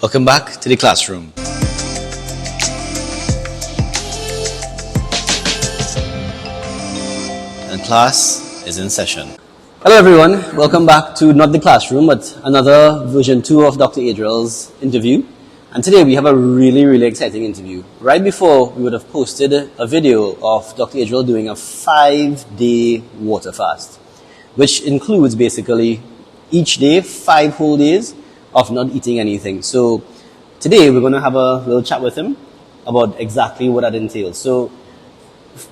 Welcome back to the classroom. And class is in session. Hello everyone, welcome back to not the classroom but another version 2 of Dr. Adriel's interview. And today we have a really exciting interview. Right before we would have posted a video of Dr. Adriel doing a 5-day water fast, which includes basically each day 5 whole days of not eating anything. So today we're going to have a little chat with him about exactly what that entails. So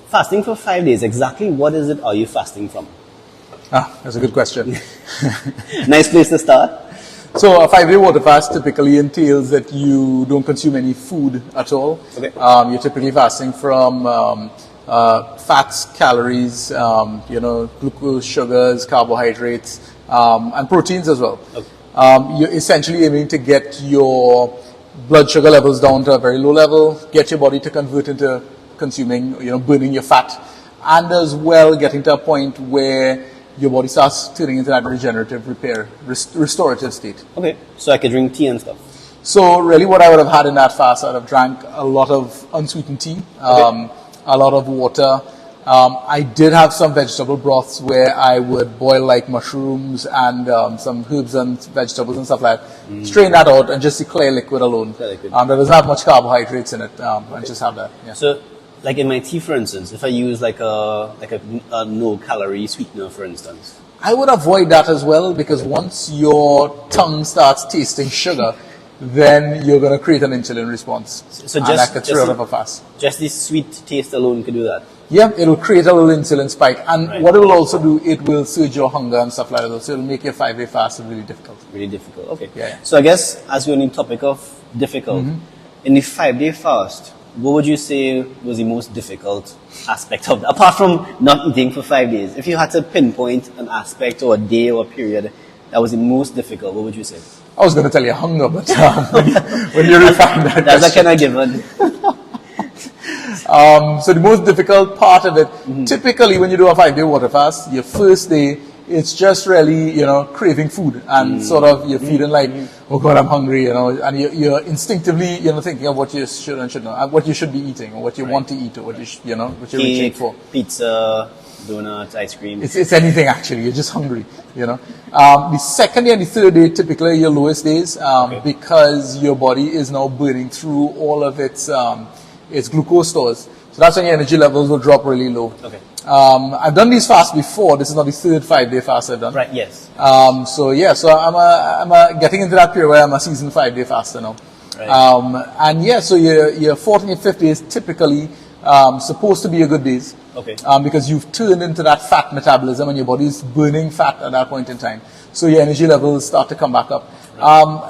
fasting for 5 days, exactly what is it are you fasting from? That's a good question. Nice place to start. So a 5-day water fast typically entails that you don't consume any food at all. Okay. You're typically fasting from fats, calories, glucose, sugars, carbohydrates, and proteins as well. Okay. You're essentially aiming to get your blood sugar levels down to a very low level, get your body to convert into consuming, burning your fat, and as well getting to a point where your body starts turning into that regenerative repair, restorative state. Okay, so I could drink tea and stuff. So really what I would have had in that fast, I would have drank a lot of unsweetened tea, a lot of water. I did have some vegetable broths where I would boil like mushrooms and some herbs and vegetables and stuff like that. Strain that out and just the clear liquid alone. Clear liquid. There doesn't have much carbohydrates in it, and just have that. Yeah. So, like in my tea, for instance, if I use like a no-calorie sweetener, for instance, I would avoid that as well, because once your tongue starts tasting sugar, then you're going to create an insulin response. So and that could throw out of a fast. Just the sweet taste alone could do that? Yeah, it'll create a little insulin spike. And what it will also do, it will surge your hunger and stuff like that. So it'll make your 5-day fast really difficult. Really difficult, okay. Yeah. So I guess, as we're on the topic of difficult, in the 5-day fast, what would you say was the most difficult aspect of that, apart from not eating for 5 days? If you had to pinpoint an aspect or a day or a period that was the most difficult, what would you say? I was going to tell you hunger, but when you refine that, that's a kind of given. So the most difficult part of it, typically when you do a 5-day water fast, your first day, it's just really, craving food and sort of you're feeling like, oh God, I'm hungry, and you're instinctively, thinking of what you should and should not, what you should be eating or what you want to eat or what what you're reaching for. Pizza, donuts, ice cream. It's anything actually. You're just hungry, The second day and the third day typically are your lowest days, because your body is now burning through all of its glucose stores. So that's when your energy levels will drop really low. Okay. I've done these fasts before. This is not the third 5-day fast I've done. Right. Yes. So I'm getting into that period where I'm a seasoned 5-day faster now. Right. So your fourth and your fifth day is typically supposed to be your good days. Okay. Because you've turned into that fat metabolism and your body is burning fat at that point in time. So your energy levels start to come back up.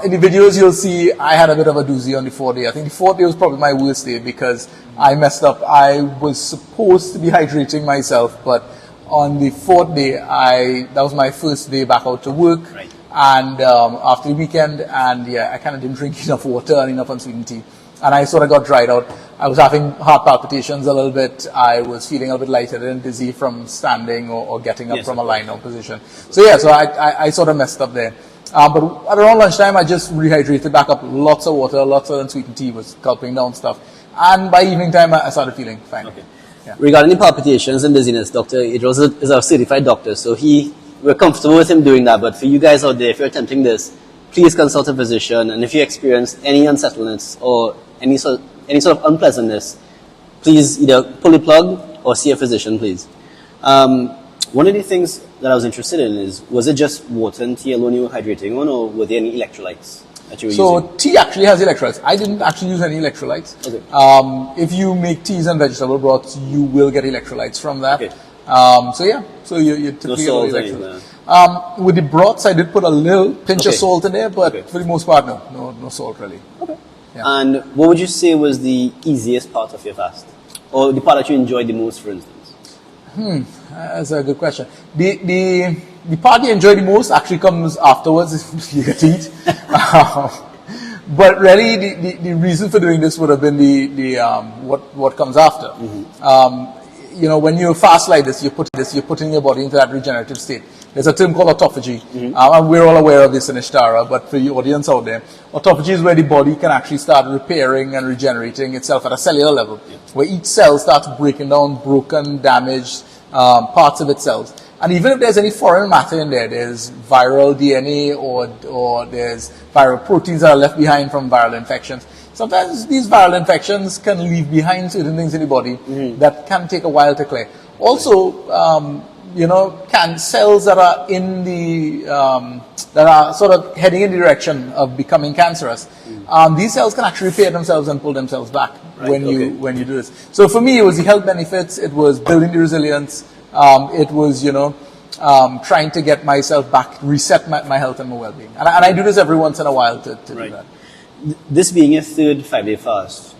In the videos you'll see I had a bit of a doozy on the 4th day. I think the 4th day was probably my worst day because I messed up. I was supposed to be hydrating myself, but on the 4th day, that was my first day back out to work. Right. And after the weekend, I kind of didn't drink enough water and enough unsweetened tea. And I sort of got dried out. I was having heart palpitations a little bit. I was feeling a little bit lightheaded and dizzy from standing or getting up from a lying-down position. So I sort of messed up there. But at around lunchtime, I just rehydrated back up. Lots of water, lots of unsweetened tea, was gulping down stuff. And by evening time, I started feeling fine. Okay. Yeah. Regarding the palpitations and dizziness, Dr. Adriel is a certified doctor, so we're comfortable with him doing that. But for you guys out there, if you're attempting this, please consult a physician. And if you experience any unsettledness or any sort of unpleasantness, please either pull the plug or see a physician, please. One of the things that I was interested in was it just water and tea alone you were hydrating on, or were there any electrolytes that you were using? So tea actually has electrolytes. I didn't actually use any electrolytes. Okay. If you make teas and vegetable broths, you will get electrolytes from that. Okay. So you typically No get salt or electrolytes. With the broths, I did put a little pinch of salt in there, but for the most part, no salt really. Okay. Yeah. And what would you say was the easiest part of your fast, or the part that you enjoyed the most, for instance? That's a good question. The part you enjoy the most actually comes afterwards if you get to eat. But really, the reason for doing this would have been what comes after. When you fast like this, you're putting your body into that regenerative state. There's a term called autophagy. And we're all aware of this in Ishtara, but for the audience out there, autophagy is where the body can actually start repairing and regenerating itself at a cellular level, where each cell starts breaking down broken, damaged parts of its cells. And even if there's any foreign matter in there, there's viral DNA or there's viral proteins that are left behind from viral infections. Sometimes these viral infections can leave behind certain things in the body that can take a while to clear. Also, can cells that are in the that are sort of heading in the direction of becoming cancerous, these cells can actually repair themselves and pull themselves back when you do this. So for me, it was the health benefits. It was building the resilience. It was trying to get myself back, reset my health and my well-being. And I do this every once in a while to do that. This being your third 5-day fast,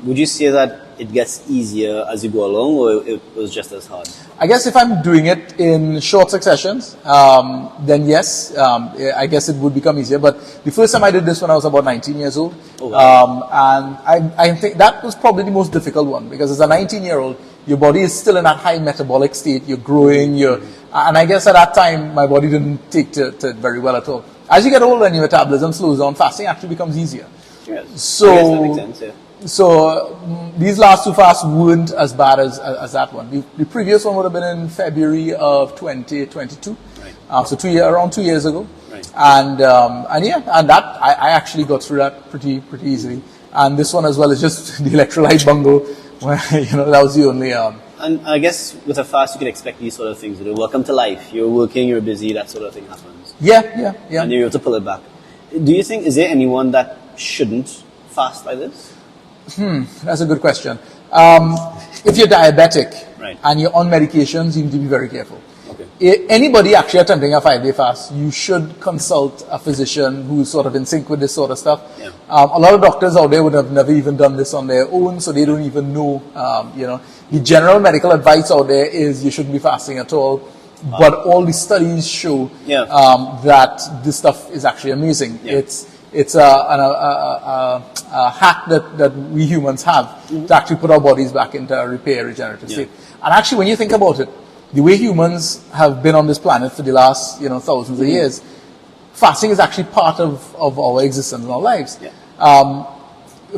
would you say that it gets easier as you go along, or it was just as hard? I guess if I'm doing it in short successions, then yes, I guess it would become easier. But the first time I did this when I was about 19 years old, and I think that was probably the most difficult one, because as a 19-year-old, your body is still in that high metabolic state. You're growing, and I guess at that time, my body didn't take to it very well at all. As you get older and your metabolism slows down, fasting actually becomes easier. Yes. So, I guess that makes sense, yeah. So these last two fasts weren't as bad as that one. The previous one would have been in February of 2022. Right. So around 2 years ago. Right. And that I actually got through that pretty easily. And this one as well is just the electrolyte bungle, where that was the only. And I guess with a fast, you can expect these sort of things. Welcome to life. You're working, you're busy, that sort of thing happens. Yeah. And you're able to pull it back. Do you think, is there anyone that shouldn't fast like this? That's a good question. If you're diabetic and you're on medications, you need to be very careful. Okay. Anybody actually attempting a 5-day fast, you should consult a physician who's sort of in sync with this sort of stuff. Yeah. A lot of doctors out there would have never even done this on their own, so they don't even know. The general medical advice out there is you shouldn't be fasting at all. Wow. But all the studies show that this stuff is actually amazing. Yeah. It's a hack that we humans have to actually put our bodies back into a repair, regenerative state. And actually, when you think about it, the way humans have been on this planet for the last thousands of years, fasting is actually part of our existence in our lives. Yeah.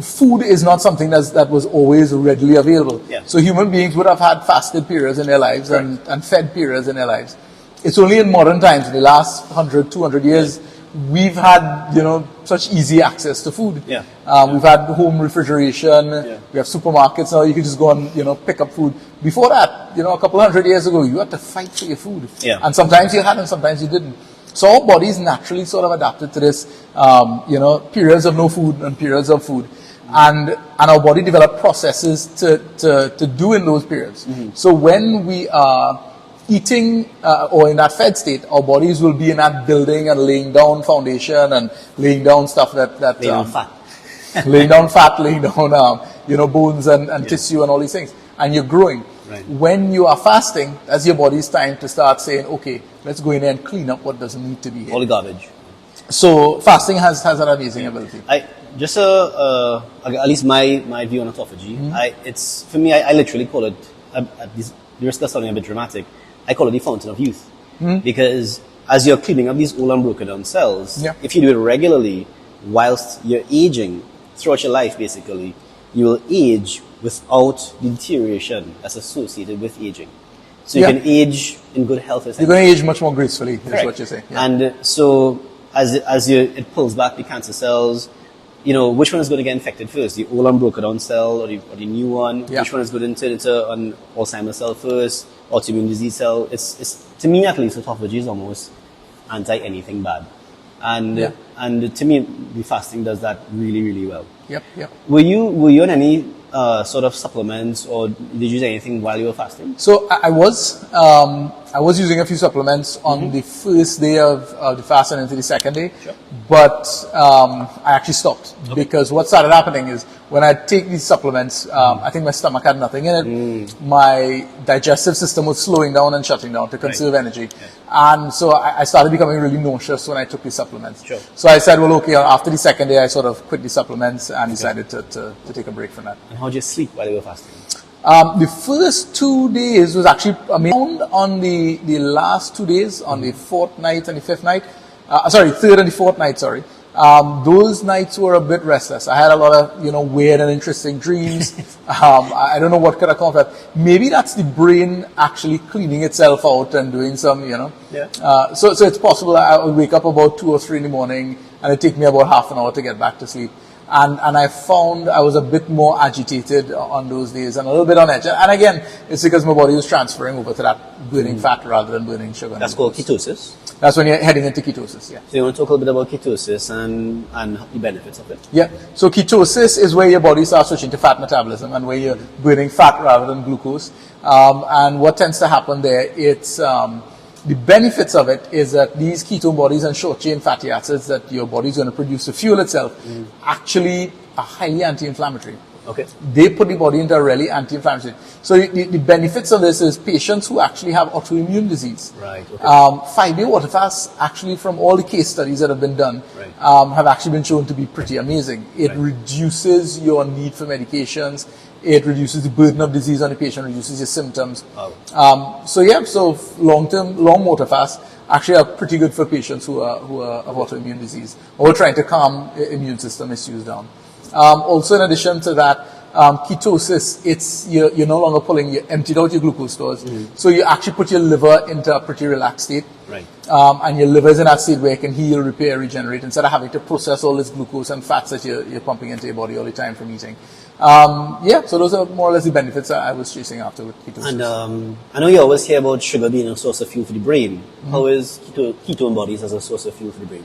Food is not something that was always readily available. Yeah. So human beings would have had fasted periods in their lives and fed periods in their lives. It's only in modern times, in the last 100, 200 years, we've had, such easy access to food. Yeah. We've had home refrigeration. Yeah. We have supermarkets now. You can just go and, pick up food. Before that, a couple hundred years ago, you had to fight for your food. Yeah. And sometimes you had and sometimes you didn't. So our bodies naturally sort of adapted to this, periods of no food and periods of food. And our body developed processes to do in those periods. Mm-hmm. So when we are eating or in that fed state, our bodies will be in that building and laying down foundation and laying down stuff that laying down fat, laying down bones and tissue and all these things, and you're growing. Right. When you are fasting, that's your body's time to start saying, okay, let's go in there and clean up what doesn't need to be here. All the garbage. So fasting has an amazing ability. Just at least my view on autophagy. It's for me. I literally call it, at the risk of sounding a bit dramatic, I call it the fountain of youth, because as you're cleaning up these old and broken down cells, if you do it regularly, whilst you're aging throughout your life, basically, you will age without the deterioration that's associated with aging. So you can age in good health. You're going to age much more gracefully, is what you're saying. Yeah. And so it pulls back the cancer cells. Which one is going to get infected first? The old and broken down cell or the new one? Yeah. Which one is going to turn into an Alzheimer's cell first? Autoimmune disease cell? It's to me at least, autophagy is almost anti anything bad. And to me, the fasting does that really, really well. Yep. Were you on any sort of supplements, or did you use anything while you were fasting? So I was using a few supplements on the first day of the fast and into the second day, but I actually stopped because what started happening is when I take these supplements, I think my stomach had nothing in it. My digestive system was slowing down and shutting down to conserve energy. And so I started becoming really nauseous when I took these supplements. Sure. So I said, well, okay, after the second day, I sort of quit the supplements and decided to take a break from that. And how did you sleep while you were fasting? The first 2 days was actually amazing. On the last 2 days, on the fourth night and the fifth night, third and the fourth night, those nights were a bit restless. I had a lot of, weird and interesting dreams. I don't know what could account for that. Maybe that's the brain actually cleaning itself out and doing some, Yeah. So it's possible I would wake up about 2 or 3 in the morning and it'd take me about half an hour to get back to sleep. And I found I was a bit more agitated on those days and a little bit on edge. And again, it's because my body was transferring over to that burning fat rather than burning sugar. That's called ketosis. That's when you're heading into ketosis, yeah. So you want to talk a little bit about ketosis and the benefits of it? Yeah. So ketosis is where your body starts switching to fat metabolism and where you're burning fat rather than glucose. And what tends to happen there, it's the benefits of it is that these ketone bodies and short chain fatty acids that your body is going to produce to fuel itself actually are highly anti-inflammatory. Okay. They put the body into a really anti-inflammatory. So the benefits of this is patients who actually have autoimmune disease. Right. Okay. 5-day water fast, actually from all the case studies that have been done, Right. have actually been shown to be pretty amazing. It Right. reduces your need for medications. It reduces the burden of disease on the patient, reduces your symptoms. Wow. So long water fasts actually are pretty good for patients who are of autoimmune disease or trying to calm immune system issues down. Also, in addition to that, ketosis, you're no longer you emptied out your glucose stores. So you actually put your liver into a pretty relaxed state. Right. And your liver is in that state where it can heal, repair, regenerate instead of having to process all this glucose and fats that you're pumping into your body all the time from eating. So those are more or less the benefits I was chasing after with ketosis. And I know you always hear about sugar being a source of fuel for the brain. How is ketone bodies as a source of fuel for the brain?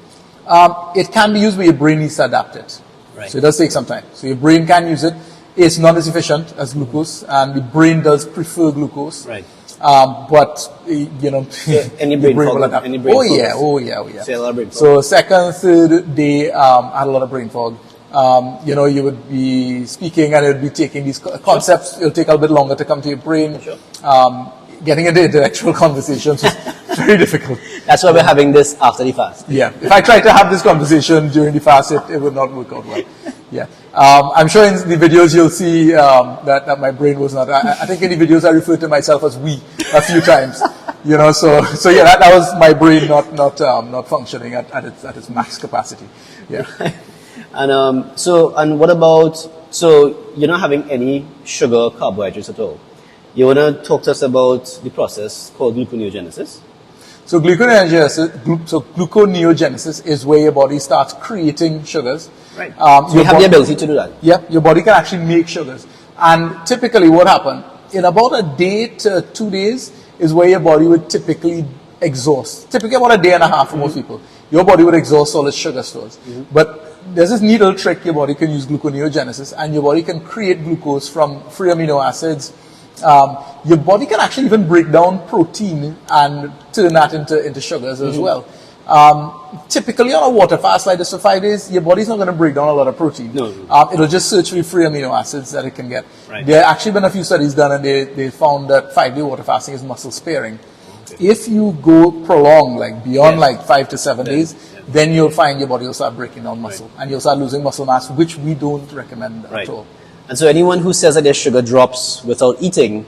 It can be used, but your brain needs to adapt it. Right. So it does take some time. So your brain can use it. It's not as efficient as glucose, and the brain does prefer glucose. Right. But So any brain will fog? adapt. Any brain Oh fog? yeah, oh yeah. So a lot of brain fog. So second, third day, I had a lot of brain fog. You would be speaking and it would be taking these concepts. It'll take a little bit longer to come to your brain. Sure. Getting into intellectual conversations was very difficult. That's why we're having this after the fast. Yeah. If I tried to have this conversation during the fast, it would not work out well. Yeah. I'm sure in the videos you'll see that my brain was not. I think in the videos I referred to myself as we a few times. So yeah, that was my brain not functioning at its max capacity. Yeah. And what about, so you're not having any sugar, carbohydrates at all. You want to talk to us about the process called gluconeogenesis? So gluconeogenesis is where your body starts creating sugars. Right. So you have the ability to do that. Yeah, your body can actually make sugars. And typically what happens, in about a day to 2 days is where your body would typically exhaust. Typically about a day and a half for most people. Your body would exhaust all its sugar stores. But there's this neat little trick your body can use gluconeogenesis, and your body can create glucose from free amino acids. Your body can actually even break down protein and turn that into sugars as well. Typically on a water fast like this for 5 days, your body's not going to break down a lot of protein. No. It'll just search for free amino acids that it can get. Right. There have actually been a few studies done, and they found that 5-day water fasting is muscle sparing. Okay. If you go prolonged, like beyond 5 to 7 days, then you'll find your body will start breaking down muscle, and you'll start losing muscle mass, which we don't recommend at all. And so anyone who says that their sugar drops without eating,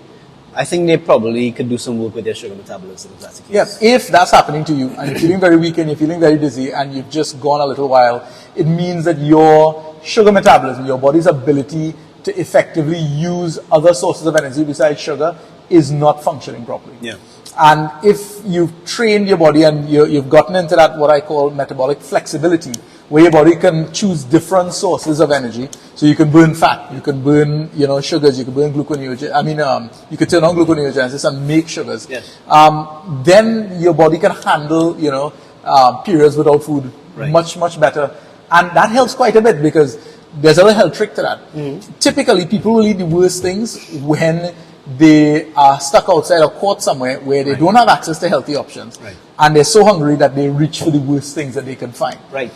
I think they probably could do some work with their sugar metabolism if that's the case. Yeah, if that's happening to you and you're feeling very weak and you're feeling very dizzy and you've just gone a little while, it means that your sugar metabolism, your body's ability to effectively use other sources of energy besides sugar is not functioning properly. Yeah. And if you've trained your body and you've gotten into that, what I call metabolic flexibility, where your body can choose different sources of energy. So you can burn fat, you can burn, sugars, you can burn gluconeogenesis. You can turn on gluconeogenesis and make sugars. Yes. Then your body can handle, periods without food much, much better. And that helps quite a bit because there's a little health trick to that. Typically, people will eat the worst things when they are stuck outside or caught somewhere where they don't have access to healthy options. Right. And they're so hungry that they reach for the worst things that they can find. Right.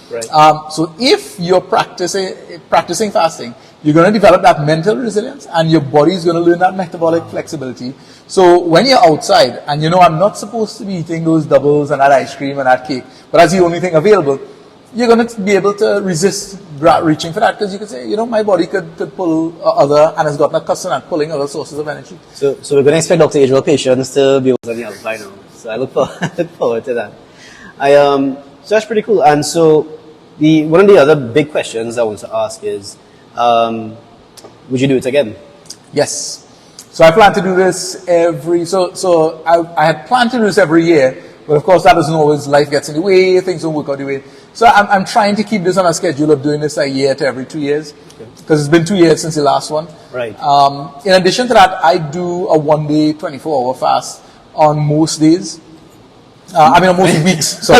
So if you're practicing fasting, you're going to develop that mental resilience and your body is going to learn that metabolic flexibility. So when you're outside and I'm not supposed to be eating those doubles and that ice cream and that cake, but that's the only thing available, you're going to be able to resist reaching for that, because you could say, my body could pull other, and has gotten accustomed at pulling other sources of energy. So we're going to expect Dr. Adriel patients to be on the outside now. So I look forward to that. So that's pretty cool. And so one of the other big questions I want to ask is, would you do it again? Yes. So I plan to do this I had planned to do this every year, but of course that doesn't always, life gets in the way, things don't work out the way. So I'm trying to keep this on a schedule of doing this a year to every 2 years, because it's been 2 years since the last one. Right. In addition to that, I do a 1-day, 24-hour fast on most days. On most weeks. So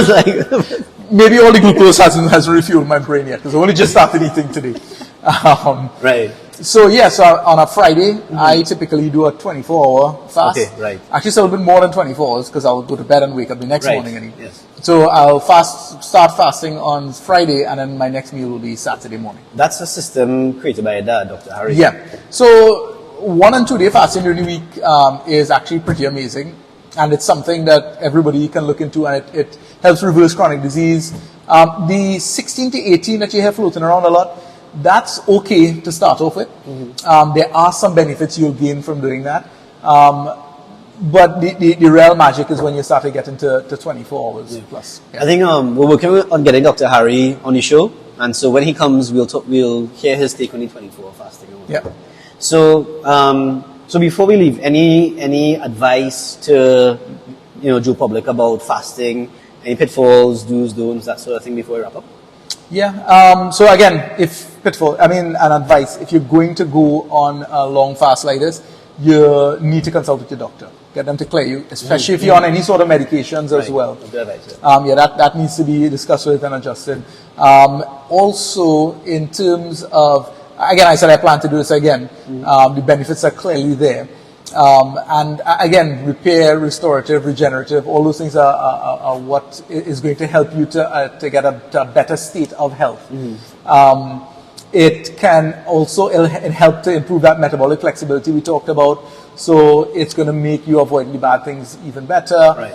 maybe all the glucose hasn't refueled my brain yet, because I only just started eating today. Right. So on a Friday, I typically do a 24-hour fast. Okay, right. Actually, it's a little bit more than 24 hours, because I'll go to bed and wake up the next morning and eat. Yes. So I'll start fasting on Friday, and then my next meal will be Saturday morning. That's a system created by your dad, Dr. Harry. Yeah. So 1 and 2 day fasting during the week is actually pretty amazing, and it's something that everybody can look into, and it helps reverse chronic disease. The 16 to 18 that you hear floating around a lot, that's okay to start off with. There are some benefits you'll gain from doing that. But the real magic is when you start to get into 24 hours plus. Yeah. I think we're working on getting Dr. Harry on the show, and so when he comes, we'll hear his take on the 24-hour fasting. Yeah. So before we leave, any advice to Joe public about fasting? Any pitfalls, do's, don'ts, that sort of thing before we wrap up? Yeah. So again, an advice, if you're going to go on a long fast like this, you need to consult with your doctor. Get them to clear you, especially if you're on any sort of medications as well. That needs to be discussed with and adjusted. Also, in terms of, again, I said I plan to do this again. The benefits are clearly there. And again, repair, restorative, regenerative, all those things are what is going to help you to get a better state of health. It can also help to improve that metabolic flexibility we talked about. So it's going to make you avoid the bad things even better. Right.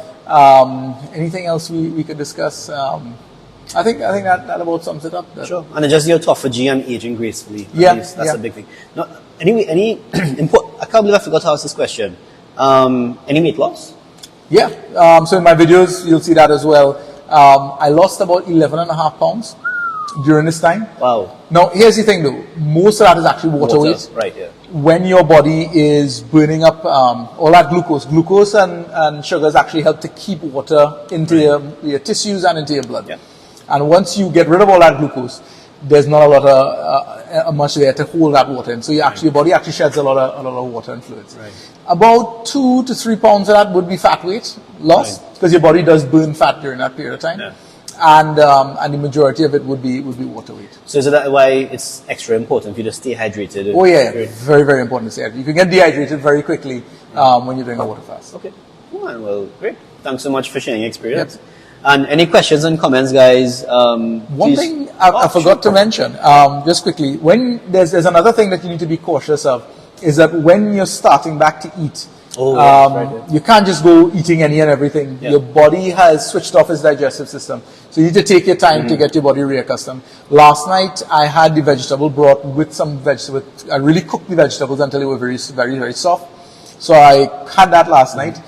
Anything else we could discuss? I think that about sums it up. Sure. And adjust your autophagy and aging gracefully. That's a big thing. Now, any important, I can't believe I forgot to ask this question. Any weight loss? Yeah. So in my videos, you'll see that as well. I lost about 11.5 pounds during this time. Wow. Now, here's the thing though. Most of that is actually water weight. Right, yeah. When your body is burning up all that glucose and sugars actually help to keep water into your tissues and into your blood. Yeah. And once you get rid of all that glucose, there's not a lot of much there to hold that water in. So your body actually sheds a lot of water and fluids. Right. About 2 to 3 pounds of that would be fat weight loss, because your body does burn fat during that period of time. Yeah. And the majority of it would be water weight. So is that why it's extra important for you to stay hydrated? Oh yeah, very, very important to stay hydrated. You can get dehydrated very quickly when you're doing a water fast. Okay. Well, great. Thanks so much for sharing your experience. Yep. And any questions and comments, guys? One thing I forgot to mention, just quickly, when there's another thing that you need to be cautious of, is that when you're starting back to eat, you can't just go eating any and everything. Yeah. Your body has switched off its digestive system. So you need to take your time to get your body reaccustomed. Last night, I had the vegetable broth with some vegetables. I really cooked the vegetables until they were very, very, very soft. So I had that last night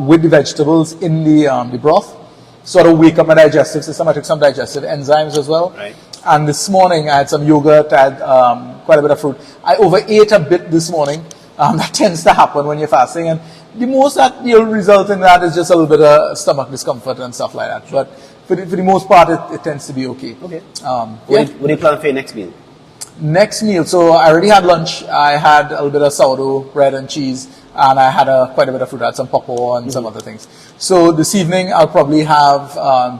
with the vegetables in the broth. Sort of wake up my digestive system. I took some digestive enzymes as well. Right. And this morning, I had some yogurt, I had quite a bit of fruit. I overate a bit this morning. That tends to happen when you're fasting, and the most that you'll result in that is just a little bit of stomach discomfort and stuff like that. But for the most part, it tends to be okay. Okay. What do you plan for your next meal? Next meal, so I already had lunch. I had a little bit of sourdough bread and cheese, and I had quite a bit of fruit. I had some pawpaw and some other things. So this evening, I'll probably have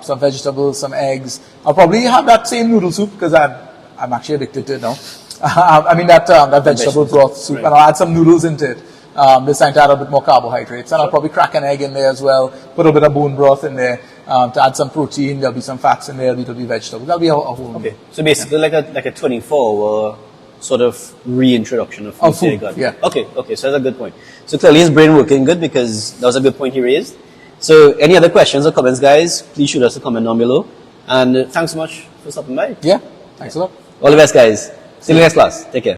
some vegetables, some eggs. I'll probably have that same noodle soup, because I'm actually addicted to it now. That vegetable broth soup, and I'll add some noodles into it. This time to add a bit more carbohydrates, and I'll probably crack an egg in there as well, put a bit of bone broth in there to add some protein. There'll be some fats in there, there'll be vegetables. That'll be a whole meal. Okay, so basically like a 24-hour sort of reintroduction of food to your gut. Yeah. Okay, so that's a good point. So clearly his brain working good, because that was a good point he raised. So any other questions or comments, guys, please shoot us a comment down below. And thanks so much for stopping by. Yeah. Thanks a lot. All the best, guys. See you in the next class. Take care.